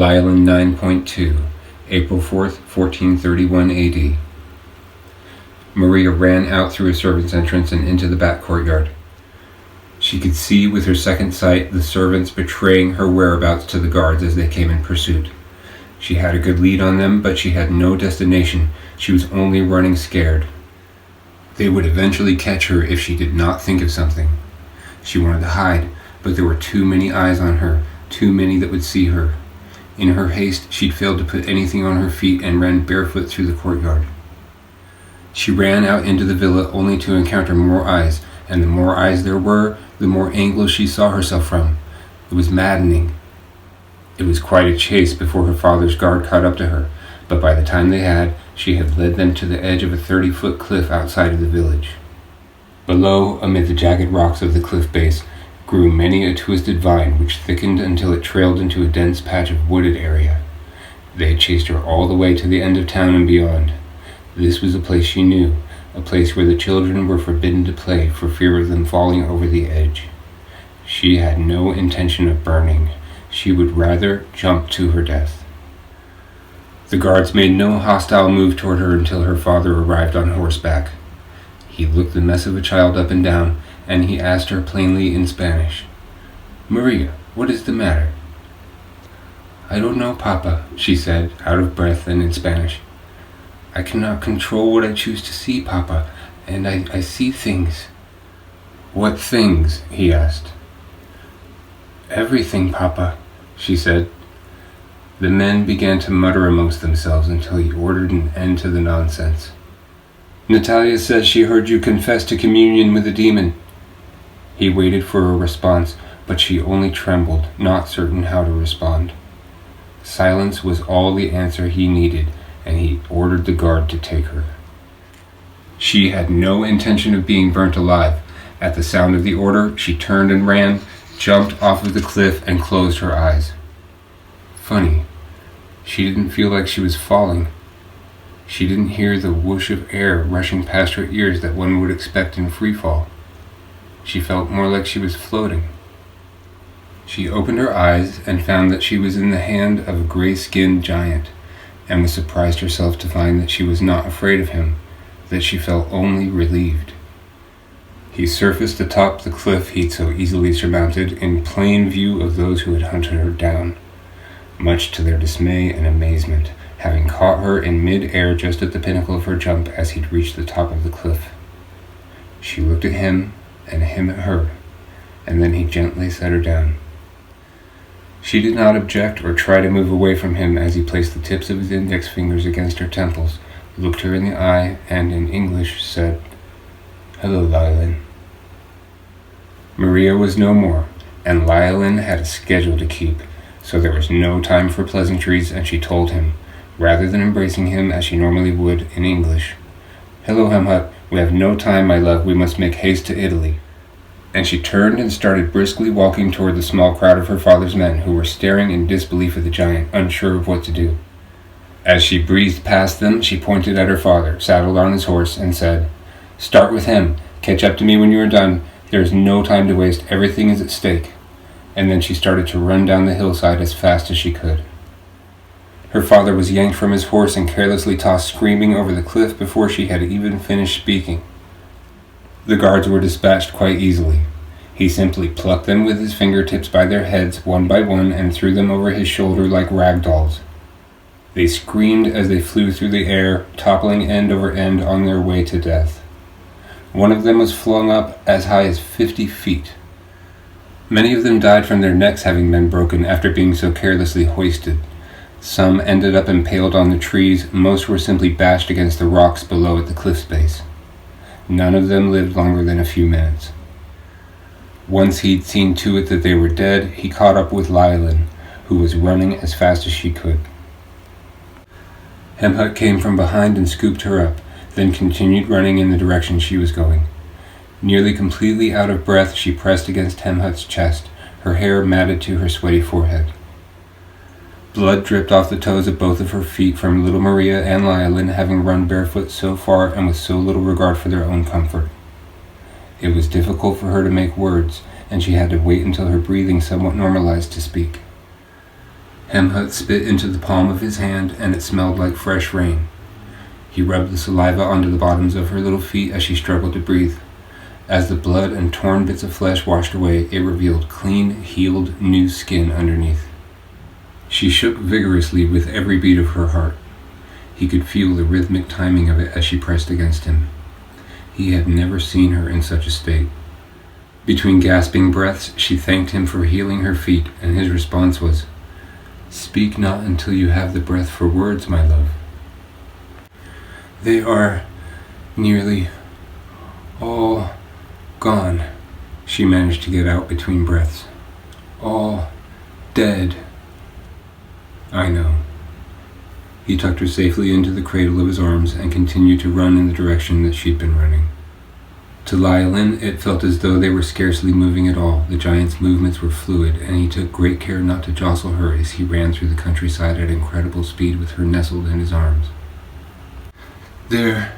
Lyelin 9.2, April 4th, 1431 AD. Maria ran out through a servant's entrance and into the back courtyard. She could see with her second sight the servants betraying her whereabouts to the guards as they came in pursuit. She had a good lead on them, but she had no destination. She was only running scared. They would eventually catch her if she did not think of something. She wanted to hide, but there were too many eyes on her, too many that would see her. In her haste, she'd failed to put anything on her feet and ran barefoot through the courtyard. She ran out into the villa only to encounter more eyes, and the more eyes there were, the more angles she saw herself from. It was maddening. It was quite a chase before her father's guard caught up to her, but by the time they had, she had led them to the edge of a 30-foot cliff outside of the village. Below, amid the jagged rocks of the cliff base, grew many a twisted vine which thickened until it trailed into a dense patch of wooded area. They had chased her all the way to the end of town and beyond. This was a place she knew, a place where the children were forbidden to play for fear of them falling over the edge. She had no intention of burning. She would rather jump to her death. The guards made no hostile move toward her until her father arrived on horseback. He looked the mess of a child up and down, and he asked her plainly in Spanish, "Maria, what is the matter?" "I don't know, Papa," she said, out of breath and in Spanish. "I cannot control what I choose to see, Papa, and I see things." "What things?" he asked. "Everything, Papa," she said. The men began to mutter amongst themselves until he ordered an end to the nonsense. "Natalia says she heard you confess to communion with a demon." He waited for a response, but she only trembled, not certain how to respond. Silence was all the answer he needed, and he ordered the guard to take her. She had no intention of being burnt alive. At the sound of the order, she turned and ran, jumped off of the cliff, and closed her eyes. Funny, she didn't feel like she was falling. She didn't hear the whoosh of air rushing past her ears that one would expect in free fall. She felt more like she was floating. She opened her eyes and found that she was in the hand of a gray-skinned giant, and was surprised herself to find that she was not afraid of him, that she felt only relieved. He surfaced atop the cliff he'd so easily surmounted in plain view of those who had hunted her down, much to their dismay and amazement, having caught her in mid-air just at the pinnacle of her jump as he'd reached the top of the cliff. She looked at him, and him at her, and then he gently set her down. She did not object or try to move away from him as he placed the tips of his index fingers against her temples, looked her in the eye, and in English said, "Hello, Lyelin." Maria was no more, and Lyelin had a schedule to keep, so there was no time for pleasantries, and she told him, rather than embracing him as she normally would in English, "Hello, Hemhut, we have no time, my love, we must make haste to Italy." And she turned and started briskly walking toward the small crowd of her father's men who were staring in disbelief at the giant, unsure of what to do. As she breezed past them, she pointed at her father, saddled on his horse, and said, "Start with him. Catch up to me when you are done. There is no time to waste. Everything is at stake." And then she started to run down the hillside as fast as she could. Her father was yanked from his horse and carelessly tossed screaming over the cliff before she had even finished speaking. The guards were dispatched quite easily. He simply plucked them with his fingertips by their heads one by one and threw them over his shoulder like rag dolls. They screamed as they flew through the air, toppling end over end on their way to death. One of them was flung up as high as 50 feet. Many of them died from their necks having been broken after being so carelessly hoisted. Some ended up impaled on the trees, most were simply bashed against the rocks below at the cliff's base. None of them lived longer than a few minutes. Once he'd seen to it that they were dead, he caught up with Lyelin, who was running as fast as she could. Hemhut came from behind and scooped her up, then continued running in the direction she was going. Nearly completely out of breath, she pressed against Hemhut's chest, her hair matted to her sweaty forehead. Blood dripped off the toes of both of her feet from little Maria and Lyelin having run barefoot so far and with so little regard for their own comfort. It was difficult for her to make words, and she had to wait until her breathing somewhat normalized to speak. Hemhut spit into the palm of his hand, and it smelled like fresh rain. He rubbed the saliva onto the bottoms of her little feet as she struggled to breathe. As the blood and torn bits of flesh washed away, it revealed clean, healed, new skin underneath. She shook vigorously with every beat of her heart. He could feel the rhythmic timing of it as she pressed against him. He had never seen her in such a state. Between gasping breaths, she thanked him for healing her feet, and his response was, "Speak not until you have the breath for words, my love." "They are nearly all gone," she managed to get out between breaths. "All dead." "I know." He tucked her safely into the cradle of his arms and continued to run in the direction that she'd been running. To Lylin, it felt as though they were scarcely moving at all. The giant's movements were fluid, and he took great care not to jostle her as he ran through the countryside at incredible speed with her nestled in his arms. "There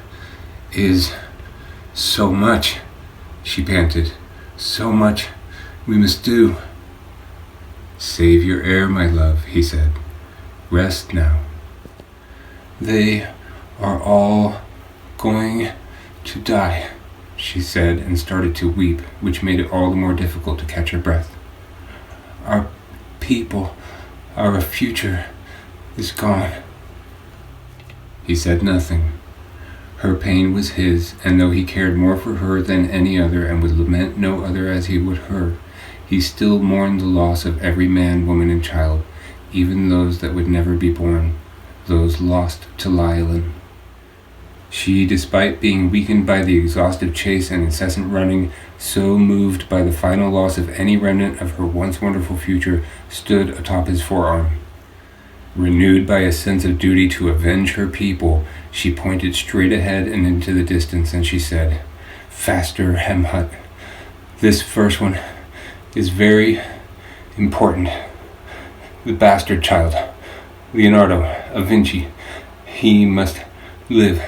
is so much," she panted. "So much we must do." "Save your air, my love," he said. "Rest now." "They are all going to die," she said, and started to weep, which made it all the more difficult to catch her breath. "Our people, our future is gone." He said nothing. Her pain was his, and though he cared more for her than any other and would lament no other as he would her, he still mourned the loss of every man, woman, and child, even those that would never be born, those lost to Lylin. She, despite being weakened by the exhaustive chase and incessant running, so moved by the final loss of any remnant of her once wonderful future, stood atop his forearm. Renewed by a sense of duty to avenge her people, she pointed straight ahead and into the distance, and she said, "Faster, Hemhut. This first one is very important. The bastard child, Leonardo of Vinci, he must live.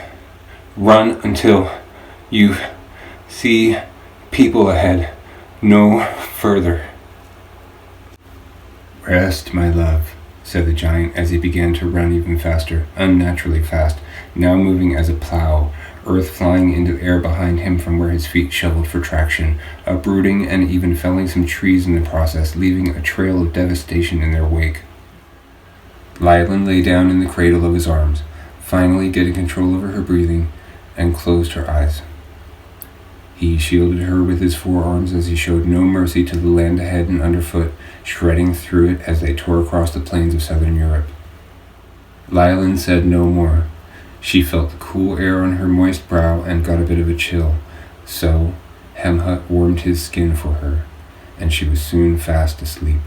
Run until you see people ahead, no further." "Rest, my love," said the giant as he began to run even faster, unnaturally fast, now moving as a plow, earth flying into air behind him from where his feet shoveled for traction, uprooting and even felling some trees in the process, leaving a trail of devastation in their wake. Lylin lay down in the cradle of his arms, finally getting control over her breathing, and closed her eyes. He shielded her with his forearms as he showed no mercy to the land ahead and underfoot, shredding through it as they tore across the plains of southern Europe. Lylin said no more. She felt the cool air on her moist brow and got a bit of a chill, so Hemhut warmed his skin for her, and she was soon fast asleep.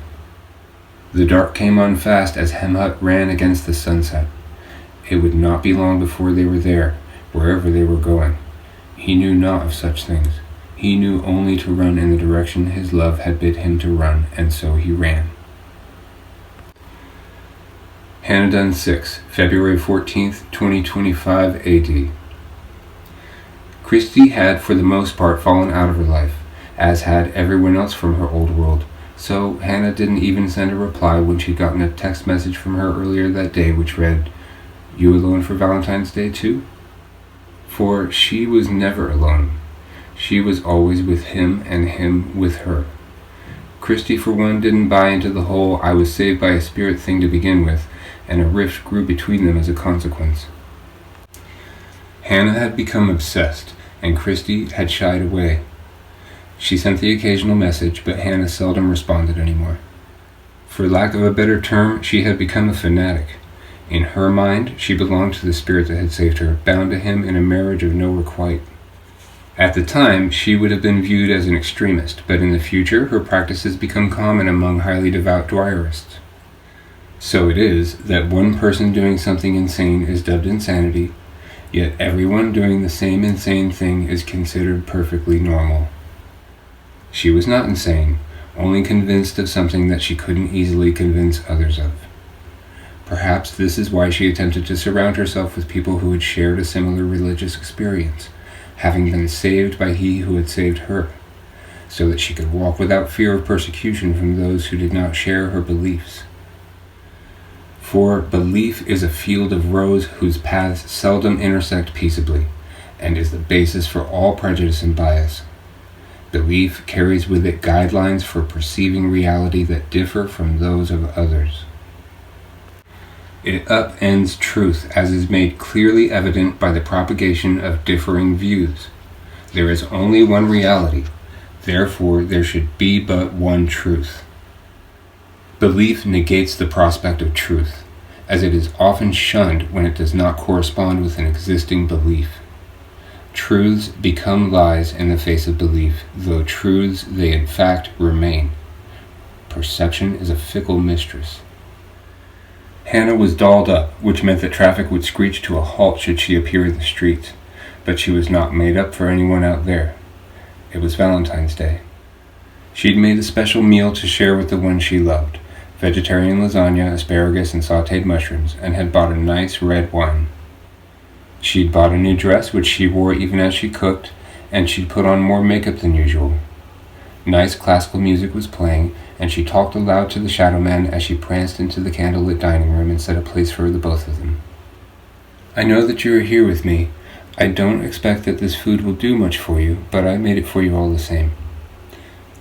The dark came on fast as Hemhut ran against the sunset. It would not be long before they were there, wherever they were going. He knew not of such things. He knew only to run in the direction his love had bid him to run, and so he ran. Hanadun 6, February 14th, 2025 AD. Christie had for the most part fallen out of her life, as had everyone else from her old world, so Hannah didn't even send a reply when she'd gotten a text message from her earlier that day which read, "You alone for Valentine's Day too?" For she was never alone. She was always with him and him with her. Christie, for one, didn't buy into the whole "I was saved by a spirit" thing to begin with, and a rift grew between them as a consequence. Hannah had become obsessed, and Christie had shied away. She sent the occasional message, but Hannah seldom responded anymore. For lack of a better term, she had become a fanatic. In her mind, she belonged to the spirit that had saved her, bound to him in a marriage of no requite. At the time, she would have been viewed as an extremist, but in the future, her practices become common among highly devout Dwyerists. So it is that one person doing something insane is dubbed insanity, yet everyone doing the same insane thing is considered perfectly normal. She was not insane, only convinced of something that she couldn't easily convince others of. Perhaps this is why she attempted to surround herself with people who had shared a similar religious experience, having been saved by he who had saved her, so that she could walk without fear of persecution from those who did not share her beliefs. For belief is a field of rows whose paths seldom intersect peaceably, and is the basis for all prejudice and bias. Belief carries with it guidelines for perceiving reality that differ from those of others. It upends truth as is made clearly evident by the propagation of differing views. There is only one reality, therefore there should be but one truth. Belief negates the prospect of truth, as it is often shunned when it does not correspond with an existing belief. Truths become lies in the face of belief, though truths they in fact remain. Perception is a fickle mistress. Hannah was dolled up, which meant that traffic would screech to a halt should she appear in the streets, but she was not made up for anyone out there. It was Valentine's Day. She'd made a special meal to share with the one she loved, vegetarian lasagna, asparagus, and sautéed mushrooms, and had bought a nice red wine. She'd bought a new dress, which she wore even as she cooked, and she'd put on more makeup than usual. Nice classical music was playing, and she talked aloud to the shadow man as she pranced into the candlelit dining room and set a place for the both of them. I know that you are here with me. I don't expect that this food will do much for you, but I made it for you all the same.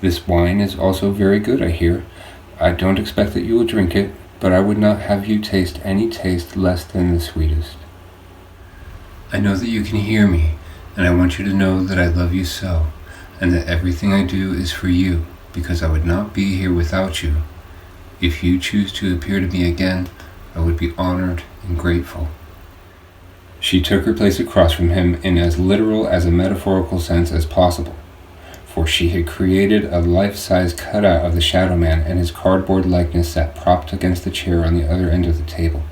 This wine is also very good, I hear. I don't expect that you will drink it, but I would not have you taste any taste less than the sweetest. I know that you can hear me, and I want you to know that I love you so, and that everything I do is for you, because I would not be here without you. If you choose to appear to me again, I would be honored and grateful. She took her place across from him in as literal as a metaphorical sense as possible, for she had created a life-size cutout of the shadow man, and his cardboard likeness sat propped against the chair on the other end of the table.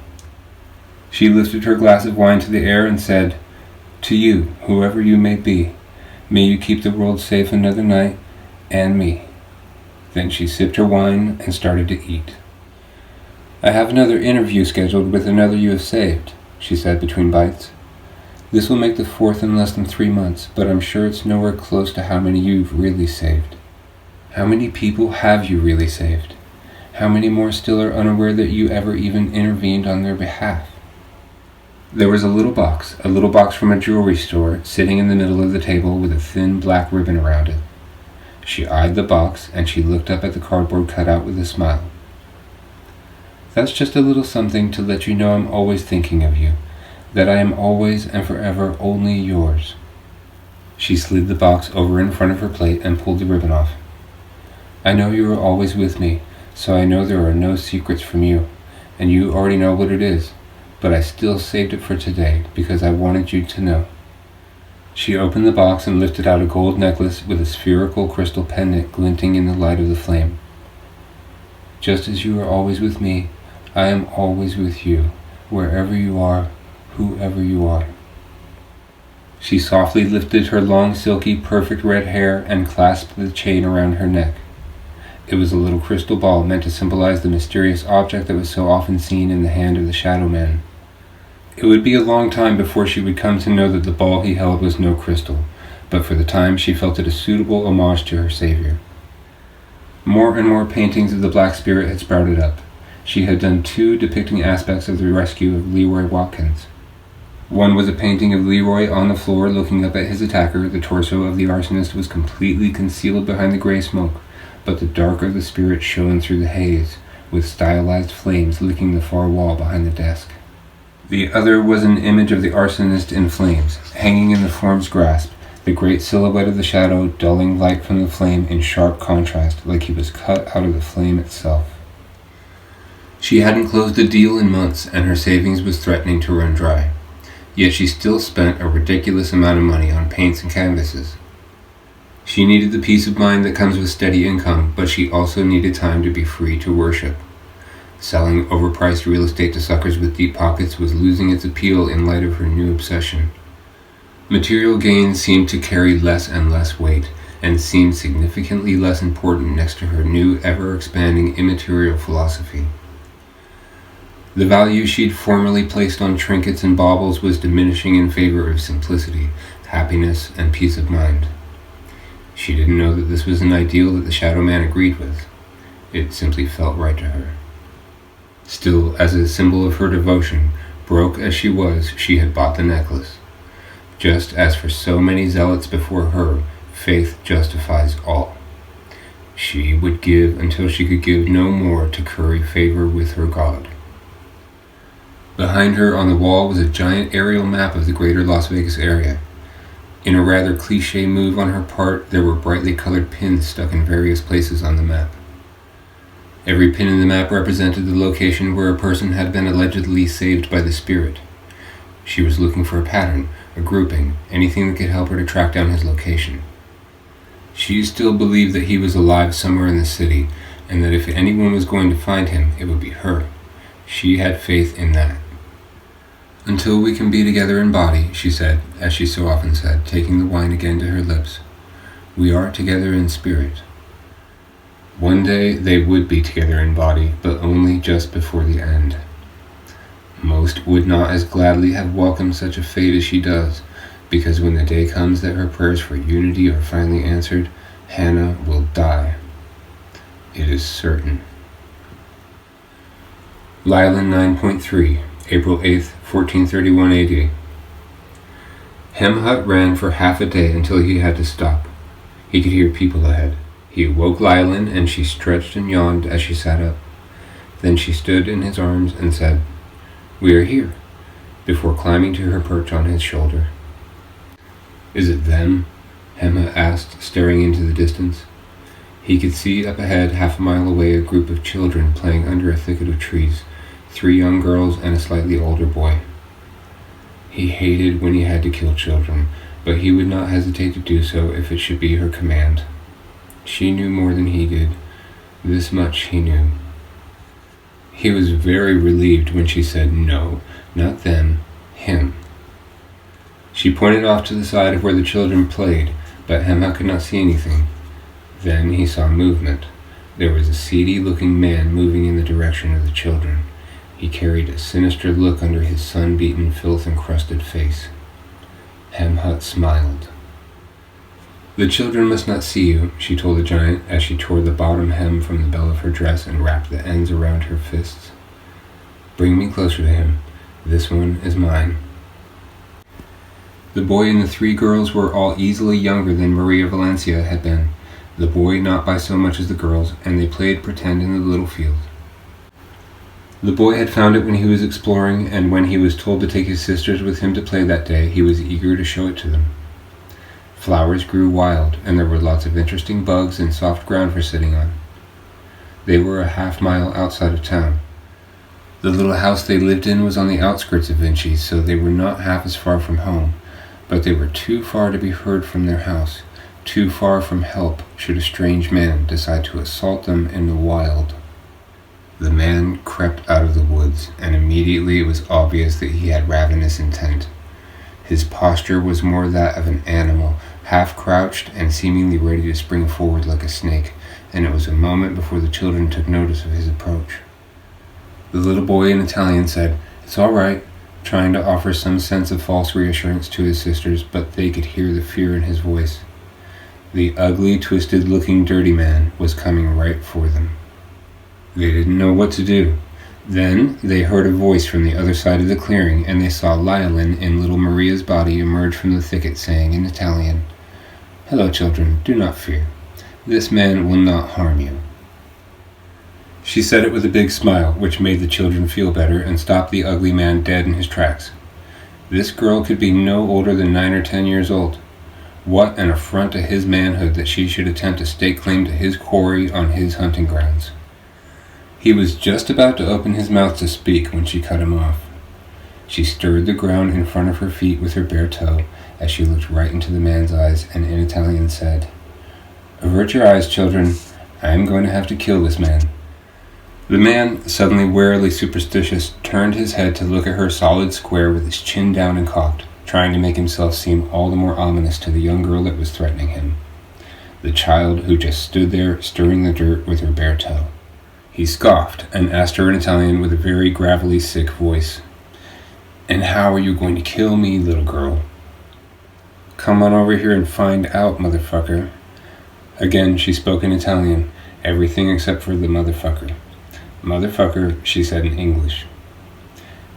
She lifted her glass of wine to the air and said, "To you, whoever you may be, may you keep the world safe another night, and me." Then she sipped her wine and started to eat. "I have another interview scheduled with another you have saved," she said between bites. "This will make the 4th in less than 3 months, but I'm sure it's nowhere close to how many you've really saved. How many people have you really saved? How many more still are unaware that you ever even intervened on their behalf?" There was a little box from a jewelry store, sitting in the middle of the table with a thin black ribbon around it. She eyed the box, and she looked up at the cardboard cutout with a smile. "That's just a little something to let you know I'm always thinking of you, that I am always and forever only yours." She slid the box over in front of her plate and pulled the ribbon off. "I know you are always with me, so I know there are no secrets from you, and you already know what it is, but I still saved it for today because I wanted you to know." She opened the box and lifted out a gold necklace with a spherical crystal pendant glinting in the light of the flame. "Just as you are always with me, I am always with you, wherever you are, whoever you are." She softly lifted her long, silky, perfect red hair and clasped the chain around her neck. It was a little crystal ball meant to symbolize the mysterious object that was so often seen in the hand of the shadow man. It would be a long time before she would come to know that the ball he held was no crystal, but for the time she felt it a suitable homage to her savior. More and more paintings of the Black Spirit had sprouted up. She had done 2 depicting aspects of the rescue of Leroy Watkins. One was a painting of Leroy on the floor looking up at his attacker. The torso of the arsonist was completely concealed behind the gray smoke, but the dark of the spirit shone through the haze, with stylized flames licking the far wall behind the desk. The other was an image of the arsonist in flames, hanging in the form's grasp, the great silhouette of the shadow dulling light from the flame in sharp contrast, like he was cut out of the flame itself. She hadn't closed a deal in months, and her savings was threatening to run dry. Yet she still spent a ridiculous amount of money on paints and canvases. She needed the peace of mind that comes with steady income, but she also needed time to be free to worship. Selling overpriced real estate to suckers with deep pockets was losing its appeal in light of her new obsession. Material gains seemed to carry less and less weight, and seemed significantly less important next to her new, ever-expanding immaterial philosophy. The value she'd formerly placed on trinkets and baubles was diminishing in favor of simplicity, happiness, and peace of mind. She didn't know that this was an ideal that the Shadow Man agreed with. It simply felt right to her. Still, as a symbol of her devotion, broke as she was, she had bought the necklace. Just as for so many zealots before her, faith justifies all. She would give until she could give no more to curry favor with her God. Behind her on the wall was a giant aerial map of the greater Las Vegas area. In a rather cliché move on her part, there were brightly colored pins stuck in various places on the map. Every pin in the map represented the location where a person had been allegedly saved by the spirit. She was looking for a pattern, a grouping, anything that could help her to track down his location. She still believed that he was alive somewhere in the city, and that if anyone was going to find him, it would be her. She had faith in that. "Until we can be together in body," she said, as she so often said, taking the wine again to her lips. "We are together in spirit." One day they would be together in body, but only just before the end. Most would not as gladly have welcomed such a fate as she does, because when the day comes that her prayers for unity are finally answered, Hannah will die. It is certain. Lylan 9.3, April 8th, 1431 AD. Hemhut ran for half a day until he had to stop. He could hear people ahead. He awoke Lylan, and she stretched and yawned as she sat up. Then she stood in his arms and said, "We are here," before climbing to her perch on his shoulder. "Is it them?" Hemma asked, staring into the distance. He could see up ahead, half a mile away, a group of children playing under a thicket of trees, 3 young girls and a slightly older boy. He hated when he had to kill children, but he would not hesitate to do so if it should be her command. She knew more than he did. This much he knew. He was very relieved when she said no, not them, him. She pointed off to the side of where the children played, but Hemma could not see anything. Then he saw movement. There was a seedy-looking man moving in the direction of the children. He carried a sinister look under his sun-beaten, filth-encrusted face. Hemhut smiled. "The children must not see you," she told the giant as she tore the bottom hem from the bell of her dress and wrapped the ends around her fists. "Bring me closer to him. This one is mine." The boy and the 3 girls were all easily younger than Maria Valencia had been, the boy not by so much as the girls, and they played pretend in the little field. The boy had found it when he was exploring, and when he was told to take his sisters with him to play that day, he was eager to show it to them. Flowers grew wild, and there were lots of interesting bugs and soft ground for sitting on. They were a half-mile outside of town. The little house they lived in was on the outskirts of Vinci, so they were not half as far from home, but they were too far to be heard from their house, too far from help should a strange man decide to assault them in the wild. The man crept out of the woods, and immediately it was obvious that he had ravenous intent. His posture was more that of an animal, half crouched and seemingly ready to spring forward like a snake, and it was a moment before the children took notice of his approach. The little boy in Italian said, "It's all right," trying to offer some sense of false reassurance to his sisters, but they could hear the fear in his voice. The ugly, twisted-looking dirty man was coming right for them. They didn't know what to do. Then they heard a voice from the other side of the clearing, and they saw Lylan in little Maria's body emerge from the thicket, saying in Italian, "Hello, children, do not fear. This man will not harm you." She said it with a big smile, which made the children feel better and stopped the ugly man dead in his tracks. This girl could be no older than 9 or 10 years old. What an affront to his manhood that she should attempt to stake claim to his quarry on his hunting grounds. He was just about to open his mouth to speak when she cut him off. She stirred the ground in front of her feet with her bare toe as she looked right into the man's eyes and in Italian said, "Avert your eyes, children. I am going to have to kill this man." The man, suddenly warily superstitious, turned his head to look at her solid square with his chin down and cocked, trying to make himself seem all the more ominous to the young girl that was threatening him, the child who just stood there stirring the dirt with her bare toe. He scoffed and asked her in Italian with a very gravelly, sick voice, "And how are you going to kill me, little girl?" "Come on over here and find out, motherfucker." Again she spoke in Italian, everything except for the motherfucker. "Motherfucker," she said in English.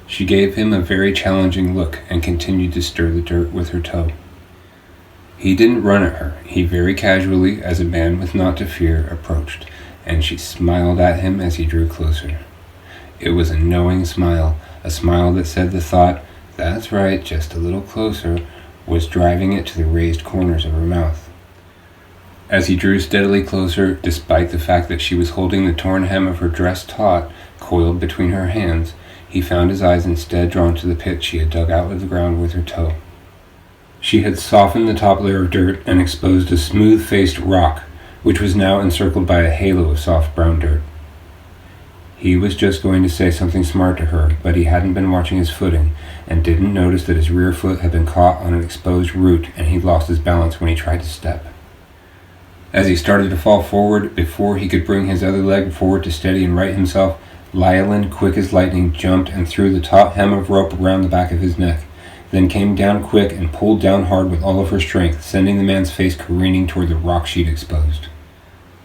She gave him a very challenging look and continued to stir the dirt with her toe. He didn't run at her. He very casually, as a man with naught to fear, approached, and she smiled at him as he drew closer. It was a knowing smile, a smile that said the thought, "That's right, just a little closer," was driving it to the raised corners of her mouth. As he drew steadily closer, despite the fact that she was holding the torn hem of her dress taut, coiled between her hands, he found his eyes instead drawn to the pit she had dug out of the ground with her toe. She had softened the top layer of dirt and exposed a smooth-faced rock, which was now encircled by a halo of soft brown dirt. He was just going to say something smart to her, but he hadn't been watching his footing, and didn't notice that his rear foot had been caught on an exposed root, and he lost his balance when he tried to step. As he started to fall forward, before he could bring his other leg forward to steady and right himself, Lylin, quick as lightning, jumped and threw the taut hem of rope around the back of his neck, then came down quick and pulled down hard with all of her strength, sending the man's face careening toward the rock she'd exposed.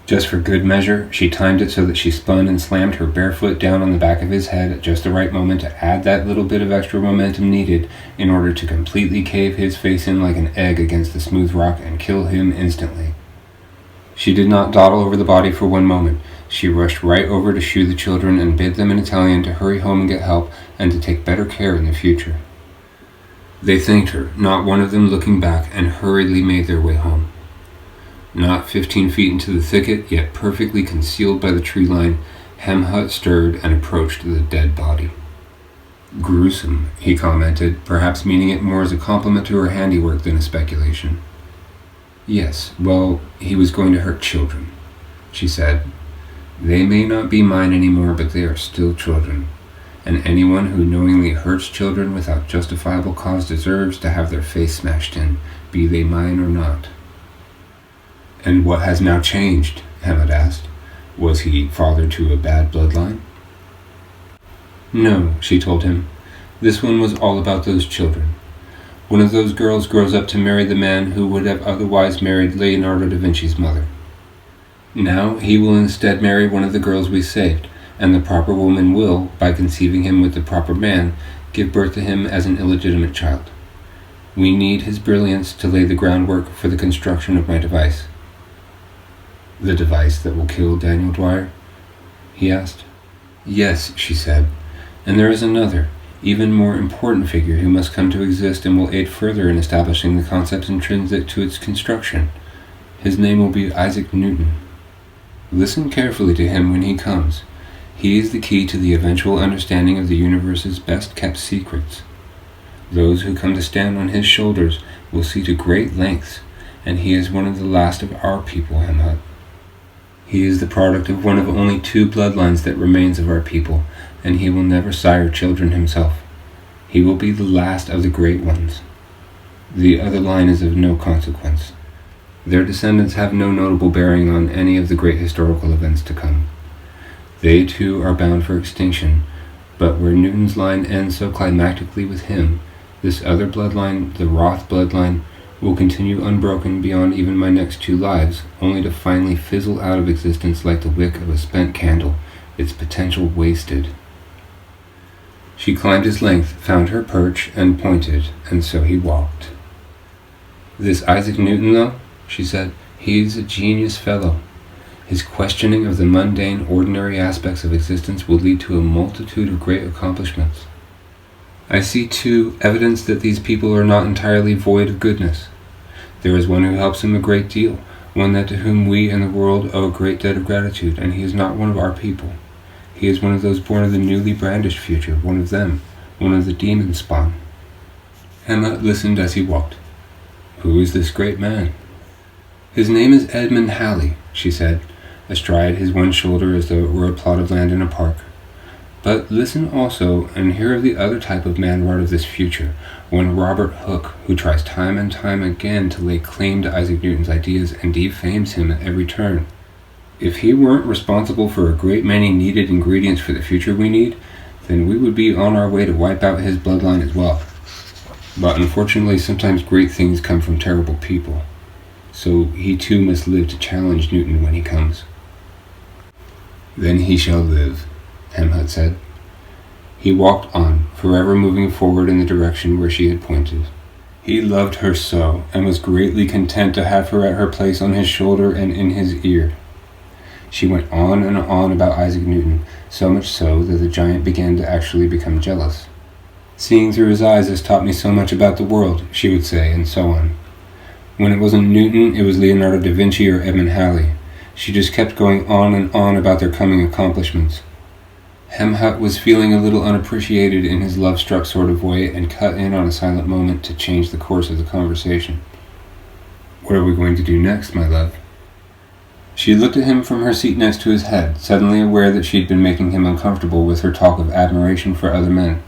Just for good measure, she timed it so that she spun and slammed her bare foot down on the back of his head at just the right moment to add that little bit of extra momentum needed in order to completely cave his face in like an egg against the smooth rock and kill him instantly. She did not dawdle over the body for one moment. She rushed right over to shoo the children and bid them in Italian to hurry home and get help and to take better care in the future. They thanked her, not one of them looking back, and hurriedly made their way home. Not 15 feet into the thicket, yet perfectly concealed by the tree line, Hemhut stirred and approached the dead body. "Gruesome," he commented, perhaps meaning it more as a compliment to her handiwork than a speculation. "Yes, well, he was going to hurt children," she said. "They may not be mine anymore, but they are still children. And anyone who knowingly hurts children without justifiable cause deserves to have their face smashed in, be they mine or not." "And what has now changed?" Hemhut asked. "Was he father to a bad bloodline?" "No," she told him. "This one was all about those children. One of those girls grows up to marry the man who would have otherwise married Leonardo da Vinci's mother. Now he will instead marry one of the girls we saved, and the proper woman will, by conceiving him with the proper man, give birth to him as an illegitimate child. We need his brilliance to lay the groundwork for the construction of my device." "The device that will kill Daniel Dwyer?" he asked. "Yes," she said, "and there is another, even more important figure who must come to exist and will aid further in establishing the concept intrinsic to its construction. His name will be Isaac Newton. Listen carefully to him when he comes. He is the key to the eventual understanding of the universe's best-kept secrets. Those who come to stand on his shoulders will see to great lengths, and he is one of the last of our people, Hemhut. He is the product of one of only 2 bloodlines that remains of our people, and he will never sire children himself. He will be the last of the great ones. The other line is of no consequence. Their descendants have no notable bearing on any of the great historical events to come. They too are bound for extinction, but where Newton's line ends so climactically with him, this other bloodline, the Roth bloodline, will continue unbroken beyond even my next 2 lives, only to finally fizzle out of existence like the wick of a spent candle, its potential wasted. She climbed his length, found her perch, and pointed, and so he walked. "This Isaac Newton, though," she said, "he's a genius fellow. His questioning of the mundane, ordinary aspects of existence will lead to a multitude of great accomplishments. I see, too, evidence that these people are not entirely void of goodness. There is one who helps him a great deal, one that to whom we and the world owe a great debt of gratitude, and he is not one of our people. He is one of those born of the newly brandished future, one of them, one of the demon spawn." Hemhut listened as he walked. "Who is this great man?" "His name is Edmund Halley," she said, astride his one shoulder as though it were a plot of land in a park. "But listen also, and hear of the other type of man wrought of this future, one Robert Hooke, who tries time and time again to lay claim to Isaac Newton's ideas and defames him at every turn. If he weren't responsible for a great many needed ingredients for the future we need, then we would be on our way to wipe out his bloodline as well. But unfortunately, sometimes great things come from terrible people. So he too must live to challenge Newton when he comes." "Then he shall live," Hemhut said. He walked on, forever moving forward in the direction where she had pointed. He loved her so, and was greatly content to have her at her place on his shoulder and in his ear. She went on and on about Isaac Newton, so much so that the giant began to actually become jealous. Seeing through his eyes has taught me so much about the world, she would say, and so on. When it wasn't Newton, it was Leonardo da Vinci or Edmund Halley. She just kept going on and on about their coming accomplishments. Hemhut was feeling a little unappreciated in his love-struck sort of way and cut in on a silent moment to change the course of the conversation. What are we going to do next, my love? She looked at him from her seat next to his head, suddenly aware that she'd been making him uncomfortable with her talk of admiration for other men.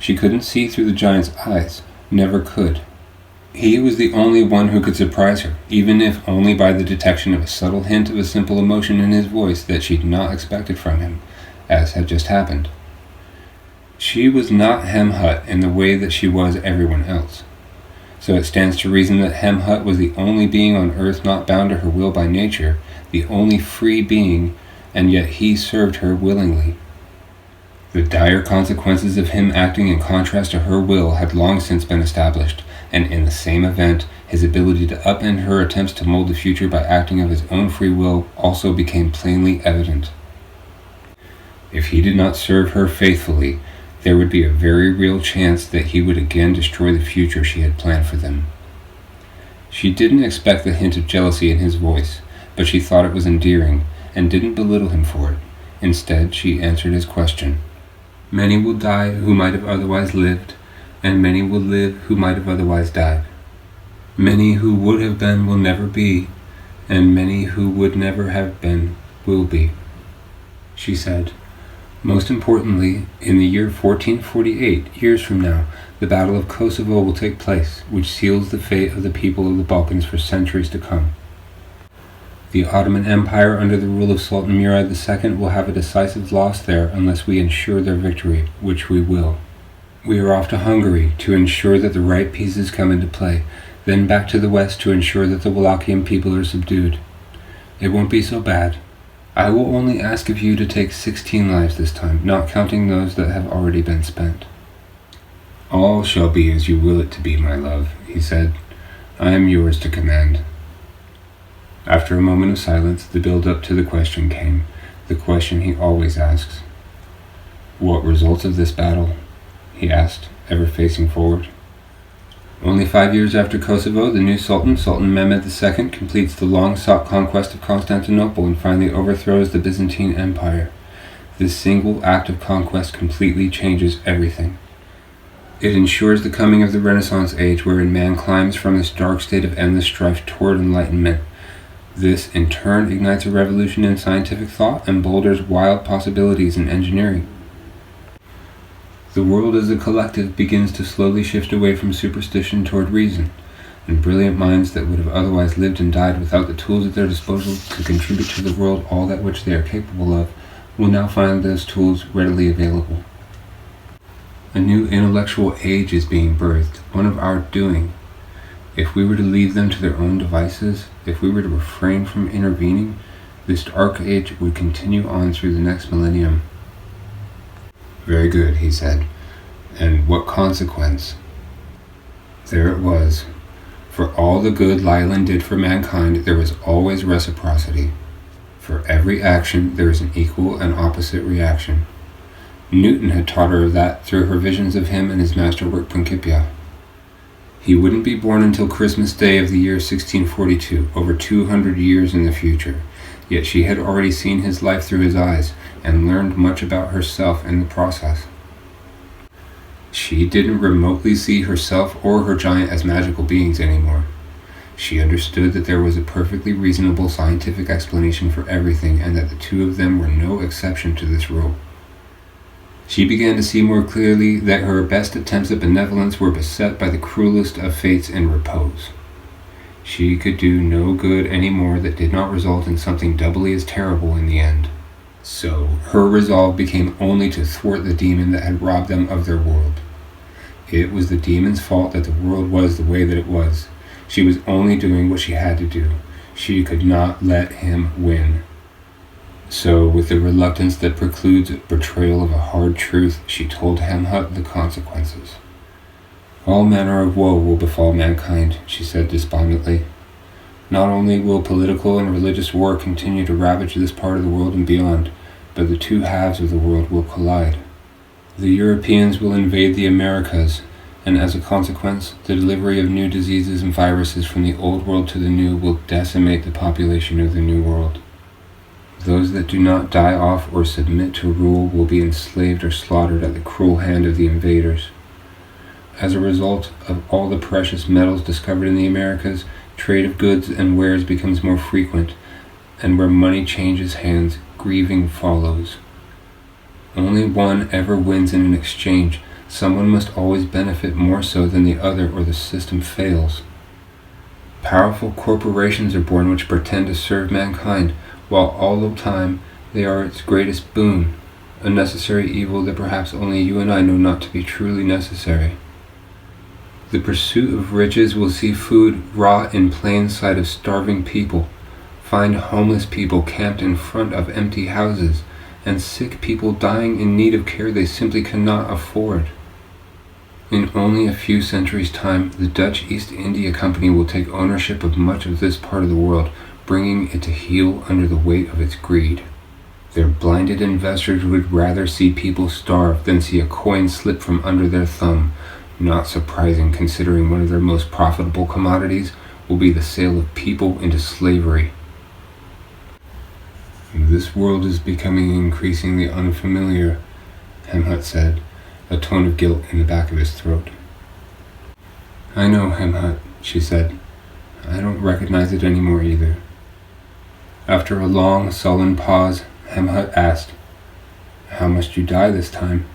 She couldn't see through the giant's eyes, never could. He was the only one who could surprise her, even if only by the detection of a subtle hint of a simple emotion in his voice that she'd not expected from him, as had just happened. She was not Hemhut in the way that she was everyone else. So it stands to reason that Hemhut was the only being on earth not bound to her will by nature, the only free being, and yet he served her willingly. The dire consequences of him acting in contrast to her will had long since been established, and in the same event, his ability to upend her attempts to mold the future by acting of his own free will also became plainly evident. If he did not serve her faithfully, there would be a very real chance that he would again destroy the future she had planned for them. She didn't expect the hint of jealousy in his voice, but she thought it was endearing, and didn't belittle him for it. Instead, she answered his question. Many will die who might have otherwise lived, and many will live who might have otherwise died. Many who would have been will never be, and many who would never have been will be. She said, most importantly, in the year 1448, years from now, the Battle of Kosovo will take place, which seals the fate of the people of the Balkans for centuries to come. The Ottoman Empire under the rule of Sultan Murad II will have a decisive loss there unless we ensure their victory, which we will. We are off to Hungary to ensure that the right pieces come into play, then back to the west to ensure that the Wallachian people are subdued. It won't be so bad. I will only ask of you to take 16 lives this time, not counting those that have already been spent. All shall be as you will it to be, my love, he said. I am yours to command. After a moment of silence, the build-up to the question came, the question he always asks. What results of this battle? He asked, ever facing forward. Only 5 years after Kosovo, the new Sultan, Sultan Mehmed II, completes the long-sought conquest of Constantinople and finally overthrows the Byzantine Empire. This single act of conquest completely changes everything. It ensures the coming of the Renaissance age wherein man climbs from this dark state of endless strife toward enlightenment. This, in turn, ignites a revolution in scientific thought and boulders wild possibilities in engineering. The world as a collective begins to slowly shift away from superstition toward reason, and brilliant minds that would have otherwise lived and died without the tools at their disposal to contribute to the world all that which they are capable of will now find those tools readily available. A new intellectual age is being birthed, one of our doing. If we were to leave them to their own devices, if we were to refrain from intervening, this dark age would continue on through the next millennium. Very good, he said. And what consequence? There it was. For all the good Leland did for mankind, there was always reciprocity. For every action, there is an equal and opposite reaction. Newton had taught her that through her visions of him and his masterwork Principia. He wouldn't be born until Christmas Day of the year 1642, over 200 years in the future. Yet she had already seen his life through his eyes, and learned much about herself in the process. She didn't remotely see herself or her giant as magical beings anymore. She understood that there was a perfectly reasonable scientific explanation for everything, and that the two of them were no exception to this rule. She began to see more clearly that her best attempts at benevolence were beset by the cruelest of fates in repose. She could do no good any more that did not result in something doubly as terrible in the end. So her resolve became only to thwart the demon that had robbed them of their world. It was the demon's fault that the world was the way that it was. She was only doing what she had to do. She could not let him win. So, with the reluctance that precludes betrayal of a hard truth, she told Hemhut the consequences. All manner of woe will befall mankind, she said despondently. Not only will political and religious war continue to ravage this part of the world and beyond, but the two halves of the world will collide. The Europeans will invade the Americas, and as a consequence, the delivery of new diseases and viruses from the old world to the new will decimate the population of the new world. Those that do not die off or submit to rule will be enslaved or slaughtered at the cruel hand of the invaders. As a result of all the precious metals discovered in the Americas, trade of goods and wares becomes more frequent, and where money changes hands, grieving follows. Only one ever wins in an exchange. Someone must always benefit more so than the other, or the system fails. Powerful corporations are born which pretend to serve mankind, while all the time they are its greatest boon, a necessary evil that perhaps only you and I know not to be truly necessary. The pursuit of riches will see food rot in plain sight of starving people, find homeless people camped in front of empty houses, and sick people dying in need of care they simply cannot afford. In only a few centuries' time, the Dutch East India Company will take ownership of much of this part of the world, bringing it to heel under the weight of its greed. Their blinded investors would rather see people starve than see a coin slip from under their thumb. Not surprising, considering one of their most profitable commodities will be the sale of people into slavery. This world is becoming increasingly unfamiliar, Hemhut said, a tone of guilt in the back of his throat. I know, Hemhut, she said. I don't recognize it anymore either. After a long, sullen pause, Hemhut asked, How must you die this time?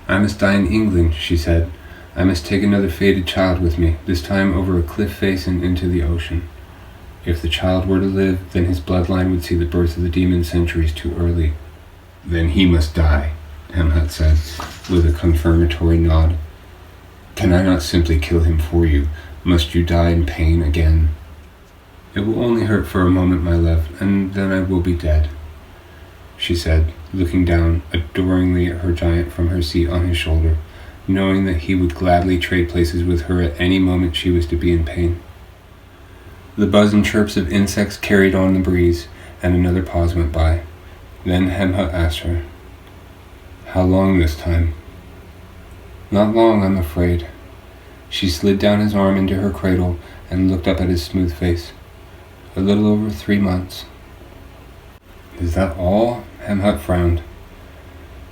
I must die in England, she said. I must take another fated child with me, this time over a cliff face and into the ocean. If the child were to live, then his bloodline would see the birth of the demon centuries too early. Then he must die, Hemhut said, with a confirmatory nod. Can I not simply kill him for you? Must you die in pain again? It will only hurt for a moment, my love, and then I will be dead, she said, looking down adoringly at her giant from her seat on his shoulder, knowing that he would gladly trade places with her at any moment she was to be in pain. The buzz and chirps of insects carried on the breeze, and another pause went by. Then Hemhut asked her, How long this time? Not long, I'm afraid. She slid down his arm into her cradle and looked up at his smooth face. A little over 3 months. Is that all? Hemhut frowned.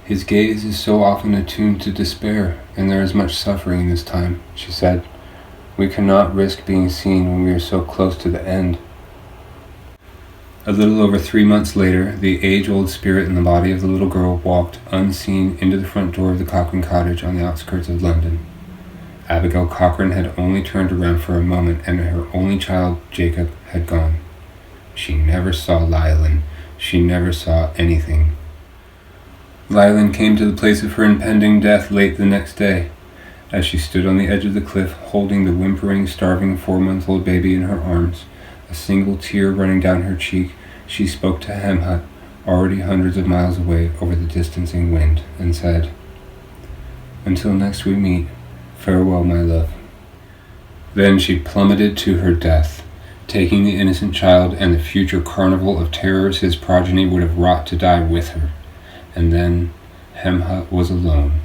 His gaze is so often attuned to despair, and there is much suffering in this time, she said. We cannot risk being seen when we are so close to the end. A little over 3 months later, the age-old spirit in the body of the little girl walked unseen into the front door of the Cochrane cottage on the outskirts of London. Abigail Cochrane had only turned around for a moment, and her only child, Jacob, had gone. She never saw Lylin. She never saw anything. Lylin came to the place of her impending death late the next day. As she stood on the edge of the cliff, holding the whimpering, starving 4-month-old baby in her arms, a single tear running down her cheek, she spoke to Hemhut, already hundreds of miles away over the distancing wind, and said, Until next we meet, farewell, my love. Then she plummeted to her death, taking the innocent child and the future carnival of terrors his progeny would have wrought to die with her. And then Hemhut was alone.